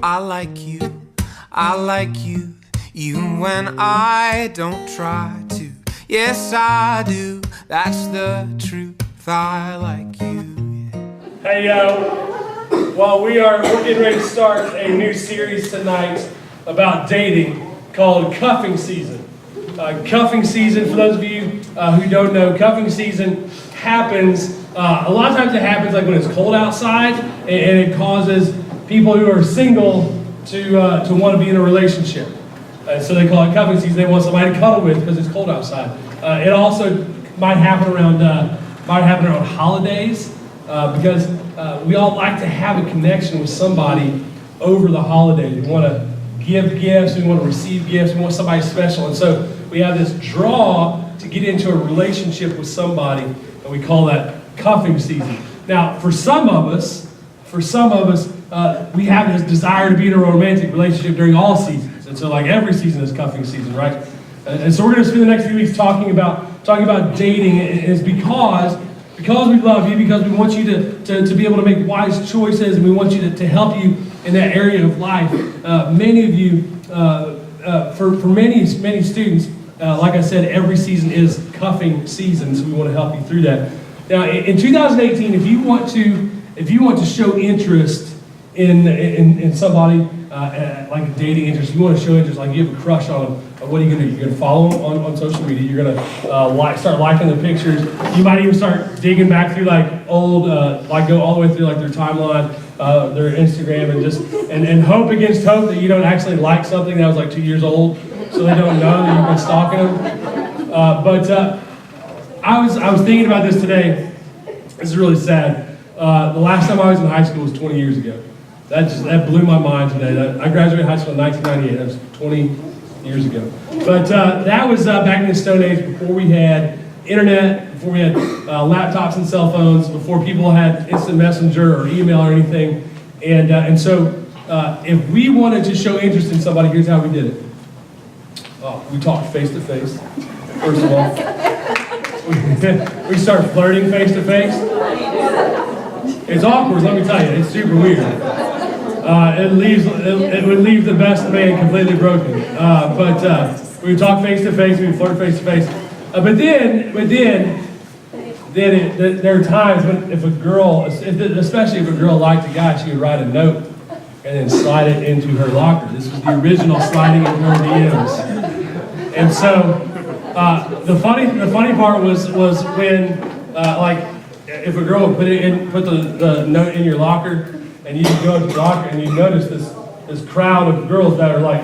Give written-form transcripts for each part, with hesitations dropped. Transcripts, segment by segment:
I like you, even when I don't try to. Yes, I do, that's the truth, I like you. Hey, well, we're getting ready to start a new series tonight about dating called Cuffing Season. Cuffing season, for those of you who don't know, cuffing season happens, a lot of times it happens like when it's cold outside, and it causes people who are single to want to be in a relationship. So they call it cuffing season. They want somebody to cuddle with because it's cold outside. It also might happen around holidays because we all like to have a connection with somebody over the holidays. We want to give gifts, we want to receive gifts, we want somebody special. And so we have this draw to get into a relationship with somebody, and we call that cuffing season. Now, for some of us, we have this desire to be in a romantic relationship during all seasons. And so like every season is cuffing season, right? And so we're going to spend the next few weeks talking about dating, and it's because we love you, because we want you to be able to make wise choices, and we want you to help you in that area of life. Many of you, for many students, like I said, every season is cuffing season, so we want to help you through that. Now, in 2018, if you want to show interest in somebody, like a dating interest, you want to show interest, like you have a crush on them, what are you going to do? You're going to follow them on social media. You're going to start liking the pictures. You might even start digging back through like old, go all the way through like their timeline, their Instagram, and hope against hope that you don't actually like something that was like 2 years old, so they don't know that you've been stalking them. I was thinking about this today. This is really sad. The last time I was in high school was 20 years ago. That blew my mind today. I graduated high school in 1998. That was 20 years ago. But that was back in the Stone Age, before we had internet, before we had laptops and cell phones, before people had instant messenger or email or anything. And so if we wanted to show interest in somebody, here's how we did it. We talked face to face, first of all. We start flirting face to face. It's awkward, let me tell you. It's super weird. It would leave the best man completely broken. But we would talk face to face, we would flirt face to face. But then there are times when if a girl, especially if a girl liked a guy, she would write a note and then slide it into her locker. This was the original sliding into her DMs. And so the funny part was when if a girl would put the note in your locker, and you go to the locker and you notice this crowd of girls that are like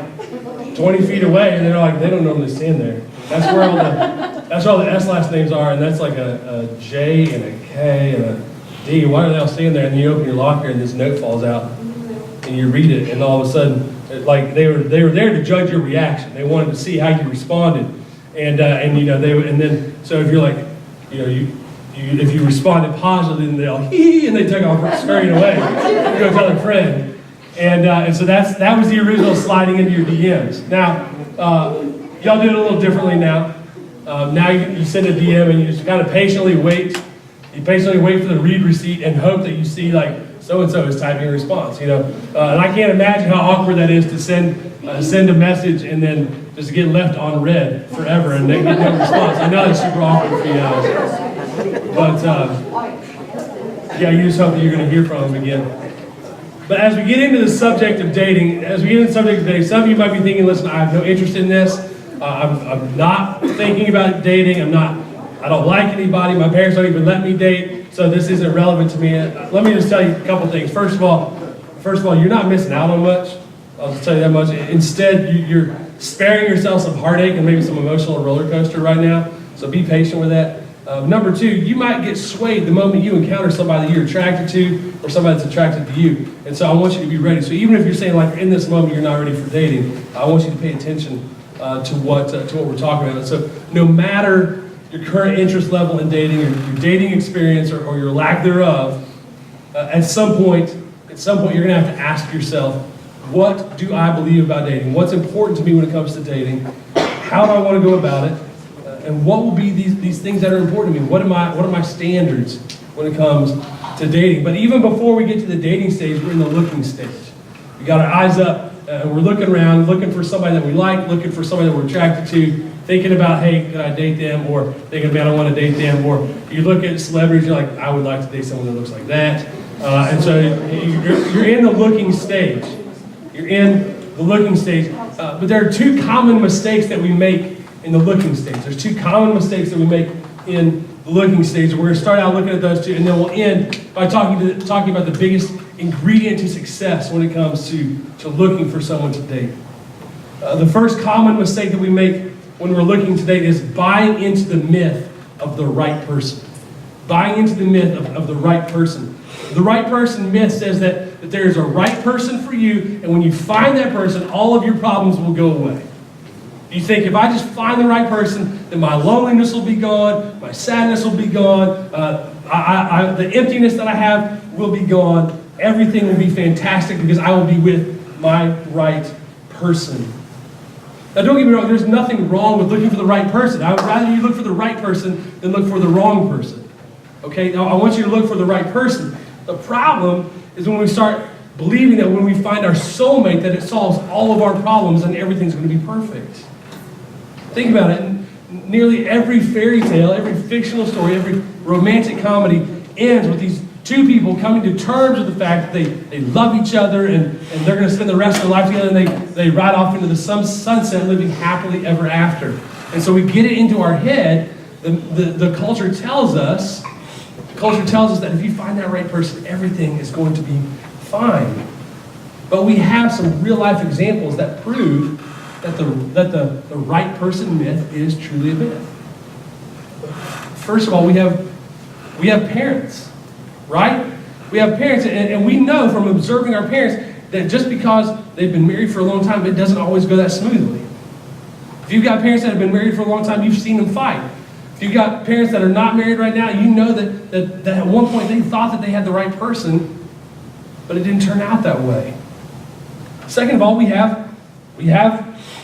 20 feet away, and they don't normally stand there. That's where all the S last names are, and that's like a J and a K and a D. Why are they all standing there? And you open your locker and this note falls out, and you read it, and all of a sudden, like they were there to judge your reaction. They wanted to see how you responded, and then so if you're like, if you responded positively, then they'll hee, and they take off scurrying away and go tell a friend. And so that was the original sliding into your DMs. Now, y'all do it a little differently now. Now you send a DM and you just kind of patiently wait. You patiently wait for the read receipt and hope that you see like so-and-so is typing a response, And I can't imagine how awkward that is to send a message and then just get left on read forever and they get no response. I know that's super awkward for you guys. But you just hope that you're going to hear from them again. But as we get into the subject of dating, some of you might be thinking, listen, I have no interest in this. I'm not thinking about dating. I don't like anybody. My parents don't even let me date, so this isn't relevant to me. Let me just tell you a couple things. First of all, you're not missing out on much. I'll just tell you that much. Instead, you're sparing yourself some heartache and maybe some emotional roller coaster right now. So be patient with that. Number two, you might get swayed the moment you encounter somebody that you're attracted to or somebody that's attracted to you. And so I want you to be ready. So even if you're saying like in this moment you're not ready for dating, I want you to pay attention to what we're talking about. And so no matter your current interest level in dating, your dating experience or your lack thereof, at some point you're going to have to ask yourself, what do I believe about dating? What's important to me when it comes to dating? How do I want to go about it? And what will be these things that are important to me? What are my standards when it comes to dating? But even before we get to the dating stage, we're in the looking stage. We got our eyes up, and we're looking around, looking for somebody that we like, looking for somebody that we're attracted to, thinking about, hey, could I date them? Or thinking about, I want to date them. Or you look at celebrities, you're like, I would like to date someone that looks like that. And so you're in the looking stage. You're in the looking stage. But there are two common mistakes that we make in the looking stage. There's two common mistakes that we make in the looking stage. We're going to start out looking at those two, and then we'll end by talking about the biggest ingredient to success when it comes to looking for someone to date. The first common mistake that we make when we're looking to date is buying into the myth of the right person. Buying into the myth of the right person. The right person myth says that there is a right person for you, and when you find that person, all of your problems will go away. You think, if I just find the right person, then my loneliness will be gone, my sadness will be gone, the emptiness that I have will be gone, everything will be fantastic because I will be with my right person. Now don't get me wrong, there's nothing wrong with looking for the right person. I would rather you look for the right person than look for the wrong person. Okay, now I want you to look for the right person. The problem is when we start believing that when we find our soulmate that it solves all of our problems and everything's going to be perfect. Think about it. Nearly every fairy tale, every fictional story, every romantic comedy ends with these two people coming to terms with the fact that they love each other and they're going to spend the rest of their life together, and they ride off into the sunset living happily ever after. And so we get it into our head. The culture tells us that if you find that right person, everything is going to be fine. But we have some real life examples that prove that the right person myth is truly a myth. First of all, we have parents, right? We have parents, and we know from observing our parents that just because they've been married for a long time, it doesn't always go that smoothly. If you've got parents that have been married for a long time, you've seen them fight. If you've got parents that are not married right now, you know that at one point they thought that they had the right person, but it didn't turn out that way. Second of all, we have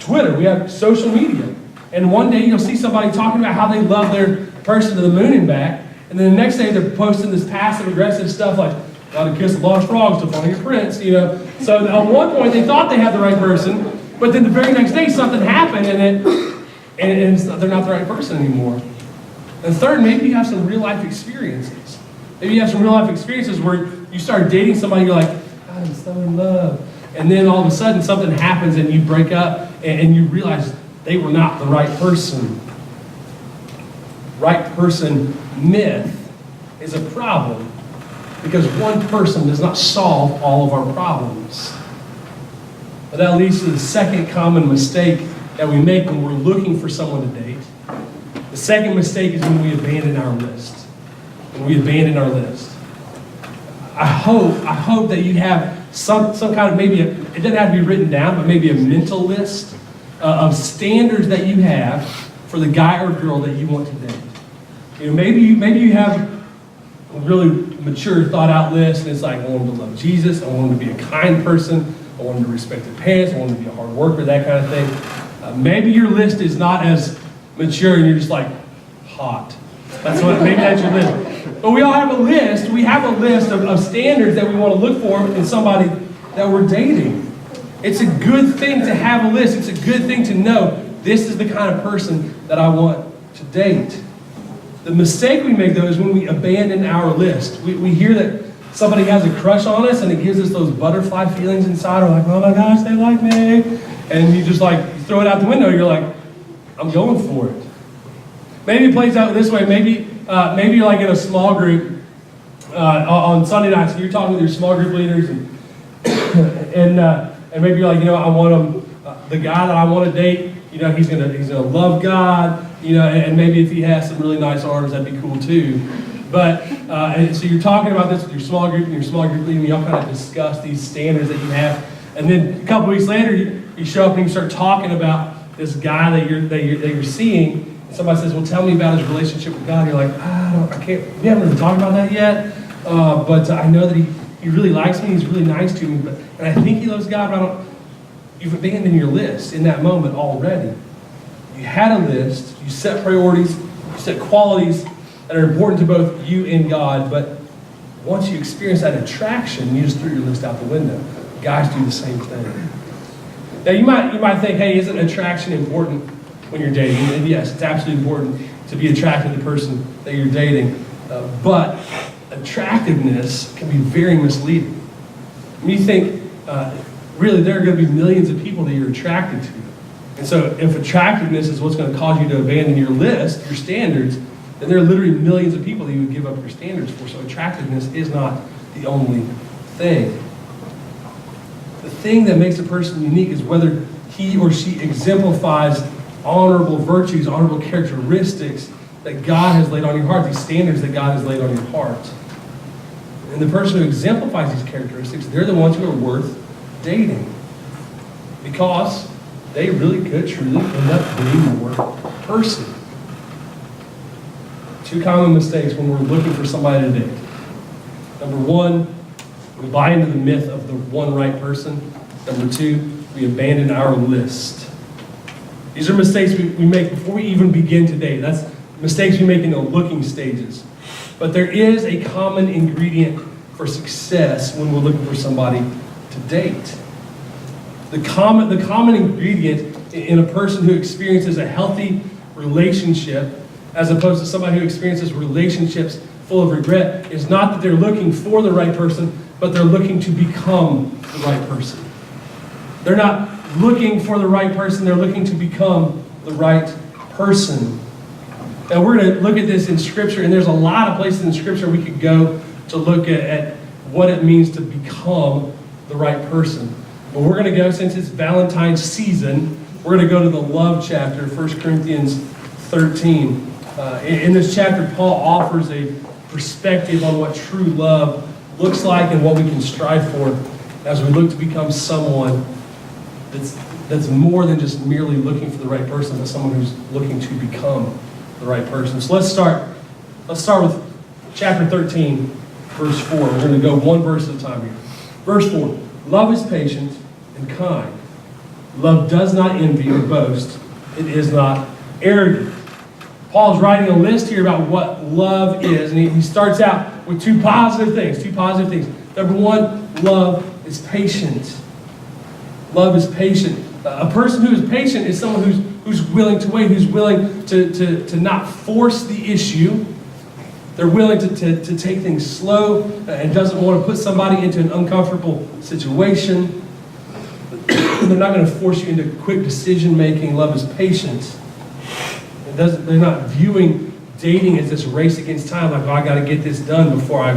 Twitter, we have social media. And one day you'll see somebody talking about how they love their person to the moon and back, and then the next day they're posting this passive-aggressive stuff like, gotta kiss a lot of frogs to find your prince, you know. So at one point they thought they had the right person, but then the very next day something happened and they're not the right person anymore. And third, maybe you have some real-life experiences. Maybe you have some real-life experiences where you start dating somebody, you're like, God, I'm so in love. And then all of a sudden something happens and you break up and you realize they were not the right person. Right person myth is a problem because one person does not solve all of our problems. But that leads to the second common mistake that we make when we're looking for someone to date. The second mistake is when we abandon our list. When we abandon our list. I hope that you have some kind of, maybe it doesn't have to be written down, but maybe a mental list of standards that you have for the guy or girl that you want to date. You know, maybe you have a really mature, thought-out list, and it's like, I want them to love Jesus, I want them to be a kind person, I want them to respect their parents, I want them to be a hard worker, that kind of thing. Maybe your list is not as mature, and you're just like, hot. Maybe that's your list. But we all have a list. We have a list of standards that we want to look for in somebody that we're dating. It's a good thing to have a list. It's a good thing to know this is the kind of person that I want to date. The mistake we make, though, is when we abandon our list. We hear that somebody has a crush on us, and it gives us those butterfly feelings inside. We're like, oh my gosh, they like me. And you just like throw it out the window. You're like, I'm going for it. Maybe it plays out this way. Maybe you're like in a small group on Sunday nights, and you're talking with your small group leaders, and maybe you're like, I want the guy that I want to date. He's gonna love God. And maybe if he has some really nice arms, that'd be cool too. But so you're talking about this with your small group and your small group leader, and y'all kind of discuss these standards that you have. And then a couple weeks later, you show up and you start talking about this guy that you're seeing. And somebody says, "Well, tell me about his relationship with God." And you're like, I can't. We haven't really talked about that yet. But I know that he really likes me. He's really nice to me. And I think he loves God. But you've abandoned your list in that moment already. You had a list. You set priorities. You set qualities that are important to both you and God. But once you experience that attraction, you just threw your list out the window. guys do the same thing. Now you might think, hey, isn't attraction important when you're dating? And yes, it's absolutely important to be attracted to the person that you're dating. But attractiveness can be very misleading. When you think, really, there are going to be millions of people that you're attracted to. And so if attractiveness is what's going to cause you to abandon your list, your standards, then there are literally millions of people that you would give up your standards for. So attractiveness is not the only thing. The thing that makes a person unique is whether he or she exemplifies honorable virtues, honorable characteristics that God has laid on your heart, these standards that God has laid on your heart. And the person who exemplifies these characteristics, they're the ones who are worth dating. Because they really could truly end up being your person. Two common mistakes when we're looking for somebody to date. Number one, we buy into the myth of the one right person. Number two, we abandon our list. These are mistakes we make before we even begin to date. That's mistakes we make in the looking stages. But there is a common ingredient for success when we're looking for somebody to date. The common ingredient in a person who experiences a healthy relationship, as opposed to somebody who experiences relationships full of regret, is not that they're looking for the right person, but they're looking to become the right person. They're not looking for the right person, they're looking to become the right person. Now we're going to look at this in Scripture, and there's a lot of places in Scripture we could go to look at what it means to become the right person. But we're going to go, since it's Valentine's season, we're going to go to the love chapter, 1 Corinthians 13. In this chapter, Paul offers a perspective on what true love looks like and what we can strive for as we look to become someone that's more than just merely looking for the right person, but someone who's looking to become the right person. So let's start with chapter 13, verse 4. We're going to go one verse at a time here. Verse 4. Love is patient and kind. Love does not envy or boast. It is not arrogant. Paul's writing a list here about what love is, and he starts out with two positive things. Number one, love is patient. Love is patient. A person who is patient is someone who's willing to wait, who's willing to not force the issue. They're willing to take things slow and doesn't want to put somebody into an uncomfortable situation. They're not going to force you into quick decision making. Love is patient. They're not viewing dating as this race against time, like, oh, I got to get this done before I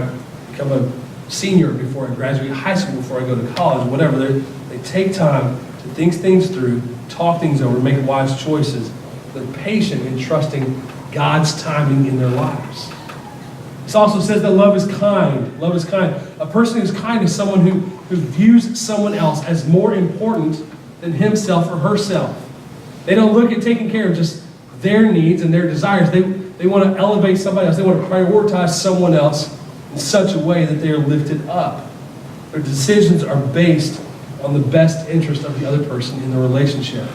become a senior, before I graduate high school, before I go to college, whatever. They take time to think things through, talk things over, make wise choices. They're patient in trusting God's timing in their lives. This also says that love is kind. Love is kind. A person who's kind is someone who views someone else as more important than himself or herself. They don't look at taking care of just their needs and their desires. They want to elevate somebody else. They want to prioritize someone else in such a way that they are lifted up. Their decisions are based on the best interest of the other person in the relationship.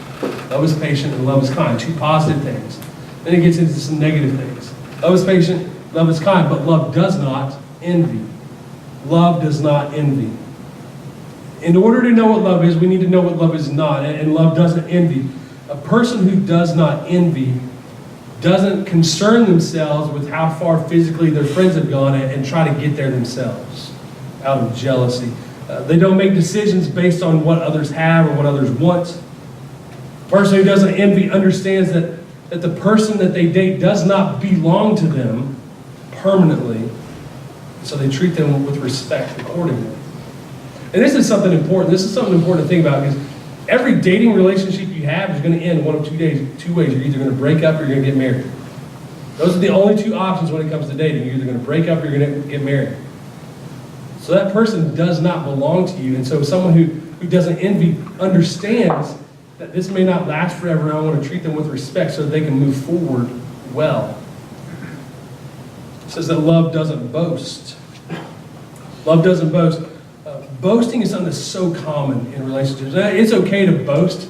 Love is patient and love is kind. Two positive things. Then it gets into some negative things. Love is patient, love is kind, but love does not envy. Love does not envy. In order to know what love is, we need to know what love is not, and love doesn't envy. A person who does not envy doesn't concern themselves with how far physically their friends have gone and try to get there themselves out of jealousy. They don't make decisions based on what others have or what others want. A person who doesn't envy understands that the person that they date does not belong to them permanently, so they treat them with respect accordingly. And this is something important. This is something important to think about, because every dating relationship you have is going to end one of two ways. You're either going to break up or you're going to get married. Those are the only two options when it comes to dating. You're either going to break up or you're going to get married. So that person does not belong to you. And so someone who doesn't envy understands that this may not last forever, and I want to treat them with respect so that they can move forward well. It says that love doesn't boast. Love doesn't boast. Boasting is something that's so common in relationships. It's okay to boast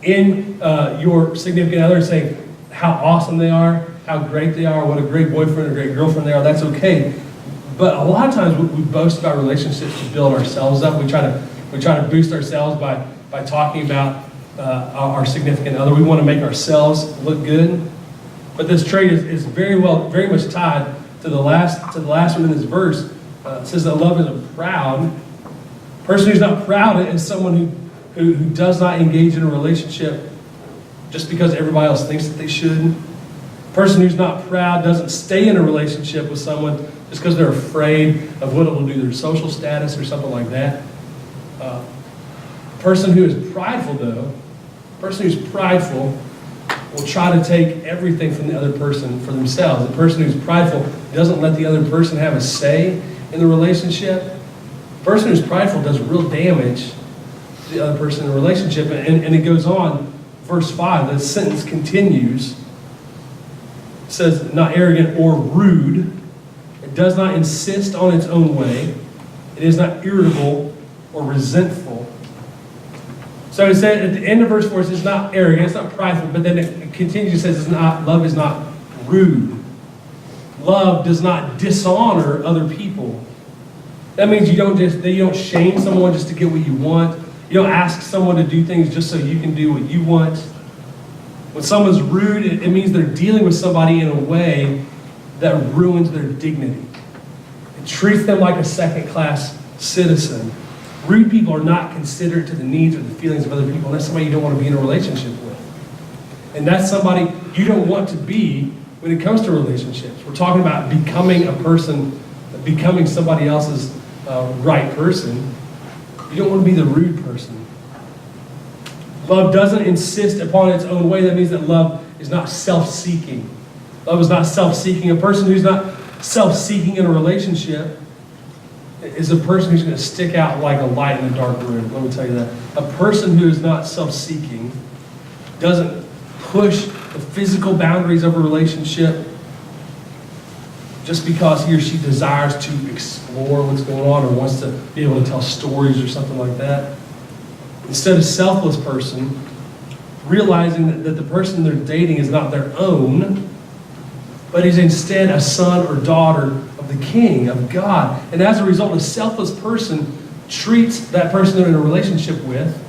in your significant other, saying how awesome they are, how great they are, what a great boyfriend or great girlfriend they are. That's okay. But a lot of times we boast about relationships to build ourselves up. We try We try to boost ourselves by talking about our significant other. We want to make ourselves look good. But this trait is very much tied to the last one in this verse. It says that love isn't proud. A person who's not proud is someone who does not engage in a relationship just because everybody else thinks that they should. A person who's not proud doesn't stay in a relationship with someone just because they're afraid of what it will do to their social status or something like that. A person who is prideful, though, will try to take everything from the other person for themselves. The person who's prideful doesn't let the other person have a say in the relationship. The person who's prideful does real damage to the other person in the relationship. And it goes on, verse 5, the sentence continues. It says, not arrogant or rude. It does not insist on its own way. It is not irritable or resentful. So it said at the end of verse 4, it says not arrogant, it's not prideful, but then it continues, it says love is not rude. Love does not dishonor other people. That means you don't shame someone just to get what you want. You don't ask someone to do things just so you can do what you want. When someone's rude, it means they're dealing with somebody in a way that ruins their dignity. It treats them like a second-class citizen. Rude people are not considerate to the needs or the feelings of other people, and that's somebody you don't want to be in a relationship with. And that's somebody you don't want to be when it comes to relationships. We're talking about becoming a person, becoming somebody else's right person. You don't want to be the rude person. Love doesn't insist upon its own way. That means that love is not self-seeking. Love is not self-seeking. A person who's not self-seeking in a relationship is a person who's going to stick out like a light in a dark room. Let me tell you that. A person who is not self-seeking doesn't push the physical boundaries of a relationship just because he or she desires to explore what's going on or wants to be able to tell stories or something like that. Instead, a selfless person, realizing that the person they're dating is not their own, but is instead a son or daughter of the King, of God. And as a result, a selfless person treats that person they're in a relationship with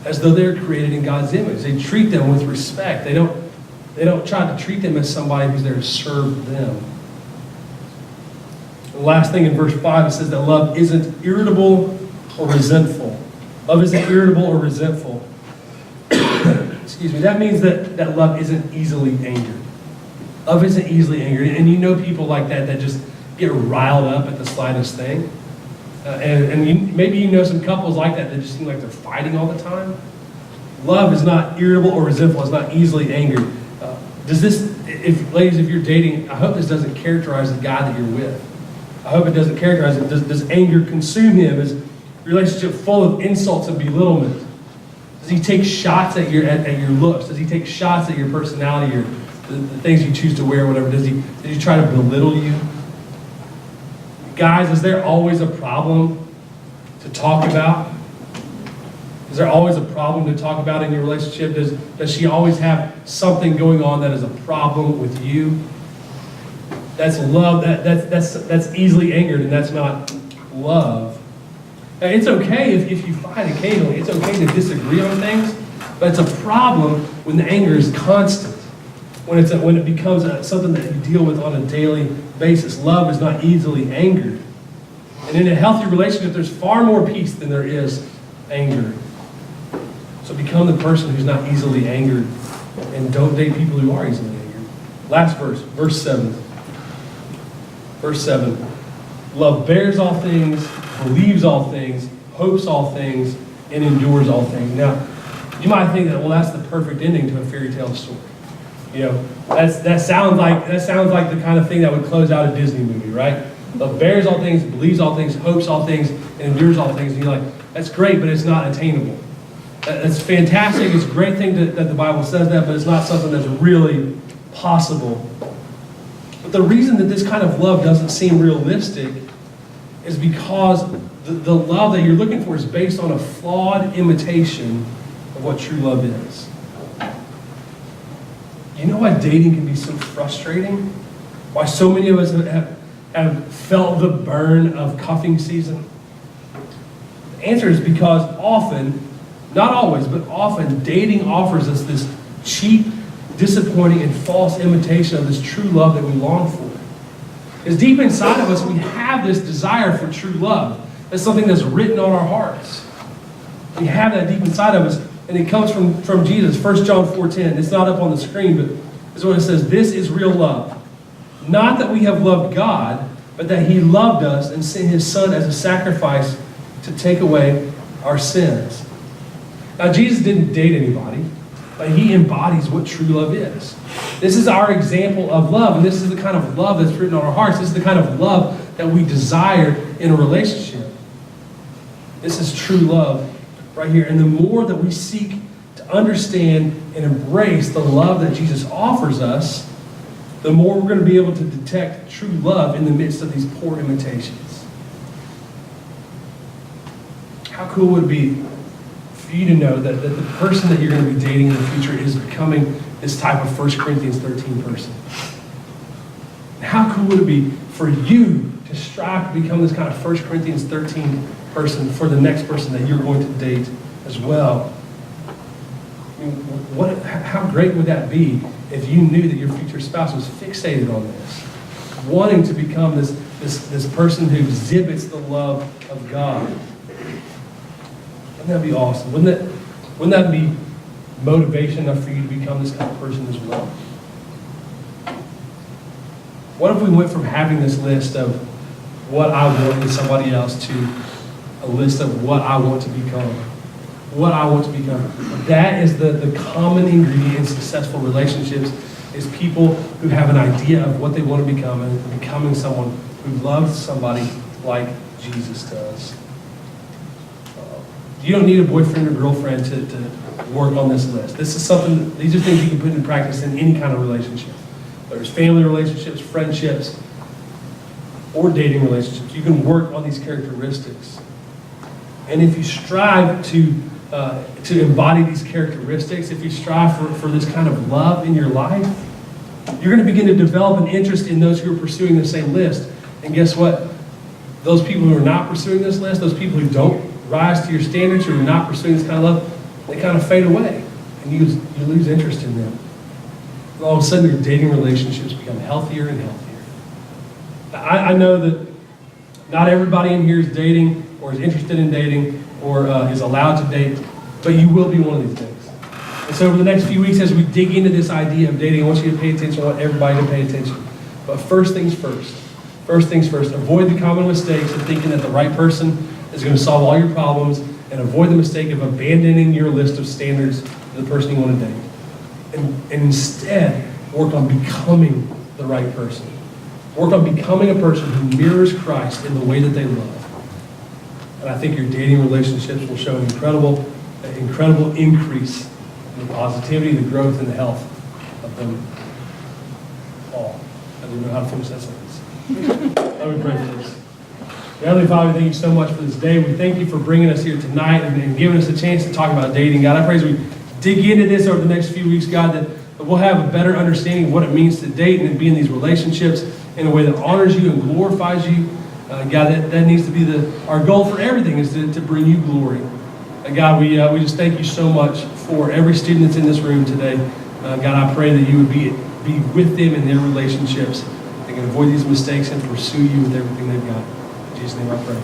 as though they're created in God's image. They treat them with respect. They don't try to treat them as somebody who's there to serve them. The last thing in verse 5, it says that love isn't irritable or resentful. Love isn't irritable or resentful. Excuse me. That means that love isn't easily angered. Love isn't easily angered. And you know people like that just get riled up at the slightest thing. Maybe you know some couples like that just seem like they're fighting all the time. Love is not irritable or resentful. It's not easily angered. Ladies, if you're dating, I hope this doesn't characterize the guy that you're with. I hope it doesn't characterize it. Does anger consume him? Is a relationship full of insults and belittlement? Does he take shots at your looks? Does he take shots at your personality or the things you choose to wear, whatever? Does he try to belittle you? Guys, is there always a problem to talk about? Is there always a problem to talk about in your relationship? Does she always have something going on that is a problem with you? That's love. That's easily angered, and that's not love. Now, it's okay if you fight occasionally. It's okay to disagree on things, but it's a problem when the anger is constant. When it becomes something that you deal with on a daily basis. Love is not easily angered. And in a healthy relationship, there's far more peace than there is anger. So become the person who's not easily angered, and don't date people who are easily angered. Last verse 7. Verse 7. Love bears all things, believes all things, hopes all things, and endures all things. Now, you might think that, well, that's the perfect ending to a fairy tale story. You know, that sounds like the kind of thing that would close out a Disney movie, right? Love bears all things, believes all things, hopes all things, and endures all things. And you're like, that's great, but it's not attainable. That's fantastic. It's a great thing that the Bible says that, but it's not something that's really possible. But the reason that this kind of love doesn't seem realistic is because the love that you're looking for is based on a flawed imitation of what true love is. You know why dating can be so frustrating? Why so many of us have felt the burn of cuffing season? The answer is because often, not always, but often, dating offers us this cheap, disappointing, and false imitation of this true love that we long for. Because deep inside of us, we have this desire for true love. That's something that's written on our hearts. We have that deep inside of us, and it comes from Jesus. 1 John 4:10. It's not up on the screen, but this is what it says. This is real love. Not that we have loved God, but that He loved us and sent His Son as a sacrifice to take away our sins. Now, Jesus didn't date anybody, but He embodies what true love is. This is our example of love, and this is the kind of love that's written on our hearts. This is the kind of love that we desire in a relationship. This is true love right here. And the more that we seek to understand and embrace the love that Jesus offers us, the more we're going to be able to detect true love in the midst of these poor imitations. How cool would it be for you to know that the person that you're going to be dating in the future is becoming this type of 1 Corinthians 13 person? How cool would it be for you to strive to become this kind of 1 Corinthians 13 person for the next person that you're going to date as well? I mean, how great would that be if you knew that your future spouse was fixated on this, wanting to become this person who exhibits the love of God? Wouldn't that be awesome? Wouldn't that be motivation enough for you to become this kind of person as well? What if we went from having this list of what I want in somebody else to a list of what I want to become? What I want to become. That is the common ingredient in successful relationships, is people who have an idea of what they want to become and becoming someone who loves somebody like Jesus does. You don't need a boyfriend or girlfriend to work on this list. These are things you can put into practice in any kind of relationship. Whether it's family relationships, friendships, or dating relationships. You can work on these characteristics. And if you strive to embody these characteristics, if you strive for this kind of love in your life, you're going to begin to develop an interest in those who are pursuing the same list. And guess what? Those people who are not pursuing this list, those people who don't rise to your standards, who are not pursuing this kind of love, they kind of fade away. And you lose interest in them. And all of a sudden, your dating relationships become healthier and healthier. I know that not everybody in here is dating or is interested in dating or is allowed to date, but you will be one of these things. And so over the next few weeks, as we dig into this idea of dating, I want you to pay attention. I want everybody to pay attention. But first things first. First things first. Avoid the common mistakes of thinking that the right person is going to solve all your problems, and avoid the mistake of abandoning your list of standards to the person you want to date. And instead, work on becoming the right person. Work on becoming a person who mirrors Christ in the way that they love. And I think your dating relationships will show an incredible increase in the positivity, the growth, and the health of them all. I didn't know how to finish that sentence. Let me pray for this. Heavenly Father, thank you so much for this day. We thank you for bringing us here tonight and giving us a chance to talk about dating. God, I pray as we dig into this over the next few weeks, God, that we'll have a better understanding of what it means to date and be in these relationships in a way that honors you and glorifies you. God, that needs to be our goal for everything, is to bring you glory. God, we just thank you so much for every student that's in this room today. God, I pray that you would be with them in their relationships. They can avoid these mistakes and pursue you with everything they've got. In Jesus' name I pray.